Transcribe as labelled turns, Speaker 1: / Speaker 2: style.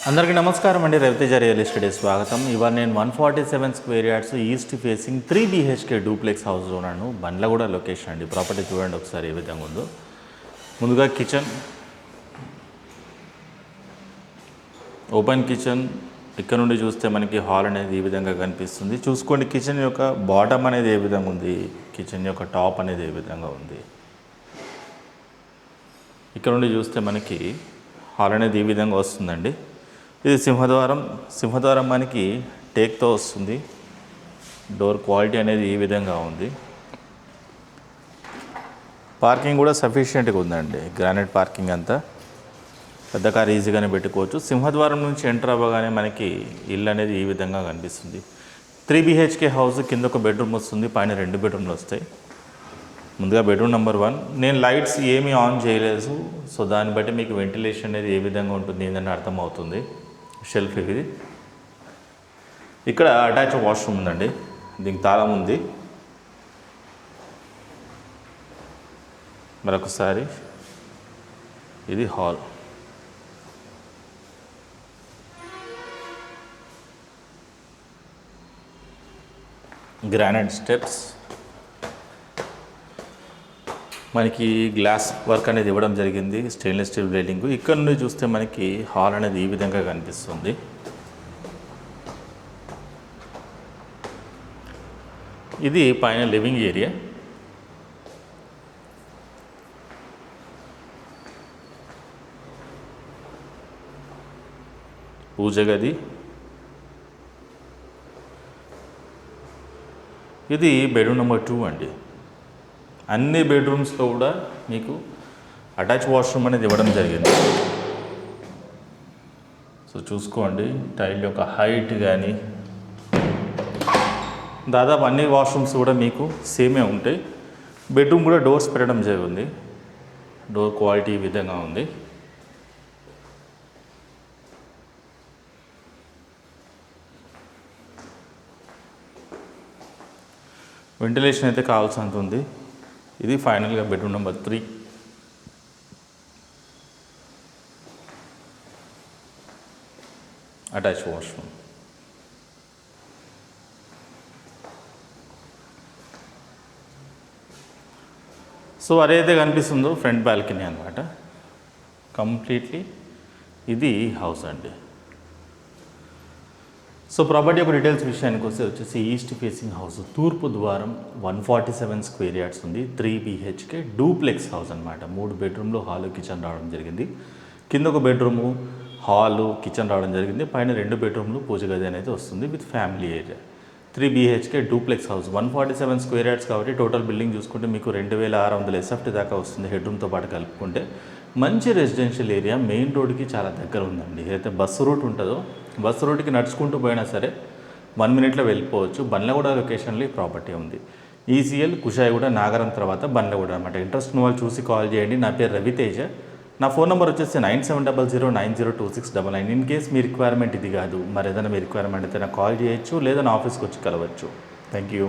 Speaker 1: అందరికీ నమస్కారం అండి. రవితేజ రియల్ ఎస్టేట్ స్వాగతం. ఇవాళ నేను 147 square yards east facing 3 BHK duplex హౌస్లో ఉన్నాను. బండ్లగూడ లొకేషన్ అండి. ప్రాపర్టీ చూడండి ఒకసారి ఏ విధంగా ఉందో. ముందుగా కిచెన్, ఓపెన్ కిచెన్. ఇక్కడ నుండి చూస్తే మనకి హాల్ అనేది ఈ విధంగా కనిపిస్తుంది. చూసుకోండి కిచెన్ యొక్క బాటమ్ అనేది ఏ విధంగా ఉంది, కిచెన్ యొక్క టాప్ అనేది ఏ విధంగా ఉంది. ఇక్కడ నుండి చూస్తే మనకి హాల్ అనేది ఈ విధంగా వస్తుందండి. ఇది సింహద్వారం మనకి టేక్తో వస్తుంది. డోర్ క్వాలిటీ అనేది ఈ విధంగా ఉంది. పార్కింగ్ కూడా సఫిషియెంట్గా ఉందండి. గ్రానైట్ పార్కింగ్ అంతా, పెద్ద కార్ ఈజీగానే పెట్టుకోవచ్చు. సింహద్వారం నుంచి ఎంటర్ అవ్వగానే మనకి ఇల్లు అనేది ఈ విధంగా కనిపిస్తుంది. 3 BHK హౌస్. కింద ఒక బెడ్రూమ్ వస్తుంది, పైన 2 బెడ్రూమ్లు వస్తాయి. ముందుగా బెడ్రూమ్ నెంబర్ 1. నేను లైట్స్ ఏమీ ఆన్ చేయలేదు, సో దాన్ని బట్టి మీకు వెంటిలేషన్ అనేది ఏ విధంగా ఉంటుంది ఏంటని అర్థమవుతుంది. షెల్ఫ్ ఇది. ఇక్కడ అటాచ్ వాష్రూమ్ ఉందండి, దీనికి తాళం ఉంది. మరొకసారి ఇది హాల్. గ్రానైట్ స్టెప్స్, మనకి గ్లాస్ వర్క్ అనేది ఇవ్వడం జరిగింది, స్టెయిన్లెస్ స్టీల్ రైలింగ్. ఇక్కడ నుండి చూస్తే మనకి హాల్ అనేది ఈ విధంగా కనిపిస్తుంది. ఇది పైన లివింగ్ ఏరియా. పూజ గది. ఇది బెడ్రూమ్ నెంబర్ 2 అండి. అన్ని బెడ్రూమ్స్లో కూడా మీకు అటాచ్ వాష్రూమ్ అనేది ఇవ్వడం జరిగింది. సో చూసుకోండి టైల్ యొక్క హైట్ కానీ దాదాపు అన్ని వాష్రూమ్స్ కూడా మీకు సేమే ఉంటాయి. బెడ్రూమ్ కూడా డోర్స్ పెట్టడం జరిగింది. డోర్ క్వాలిటీ ఈ విధంగా ఉంది. వెంటిలేషన్ అయితే కావాల్సినంత ఉంది. ఇది ఫైనల్గా bedroom number 3. Attach washroom. So అదైతే కనిపిస్తుందో ఫ్రంట్ బాల్కనీ అనమాట. కంప్లీట్లీ ఇది హౌస్ అండి. సో ప్రాపర్టీ యొక్క డీటెయిల్స్ విషయానికి వచ్చేసి ఈస్ట్ ఫేసింగ్ హౌస్, తూర్పు ద్వారం, 147 స్క్వేర్ యార్డ్స్ ఉంది. 3 BHK డూప్లెక్స్ హౌస్ అనమాట. 3 బెడ్రూమ్లు, హాలు, కిచెన్ రావడం జరిగింది. కింద ఒక బెడ్రూము, హాలు, కిచెన్ రావడం జరిగింది. పైన 2 బెడ్రూమ్లు, పూజ గది అనేది వస్తుంది with family area. 3 BHK duplex house, 147 square yards కాబట్టి టోటల్ బిల్డింగ్ చూసుకుంటే మీకు 2600 SFT దాకా వస్తుంది హెడ్రూమ్తో పాటు కలుపుకుంటే. మంచి రెసిడెన్షియల్ ఏరియా, మెయిన్ రోడ్కి చాలా దగ్గర ఉందండి. ఏదైతే బస్సు రూట్ ఉంటుందో బస్సు రూట్కి నడుచుకుంటూ పోయినా సరే 1 మినిట్లో వెళ్ళిపోవచ్చు. బండ్లగూడ లొకేషన్లో ఈ ప్రాపర్టీ ఉంది. ఈసీఎల్ కుషాయిగూడ నాగరం తర్వాత బండ్లగూడ అనమాట. ఇంట్రెస్ట్ ఉన్న వాళ్ళు చూసి కాల్ చేయండి. నా పేరు రవితేజ. నా ఫోన్ నెంబర్ వచ్చేసి 9700902699. ఇన్ కేస్ మీ రిక్వైర్మెంట్ ఇది కాదు, మరి ఏదైనా మీ రిక్వైర్మెంట్ అయితే నాకు కాల్ చేయొచ్చు, లేదా నా ఆఫీస్కి వచ్చి కలవచ్చు. Thank you.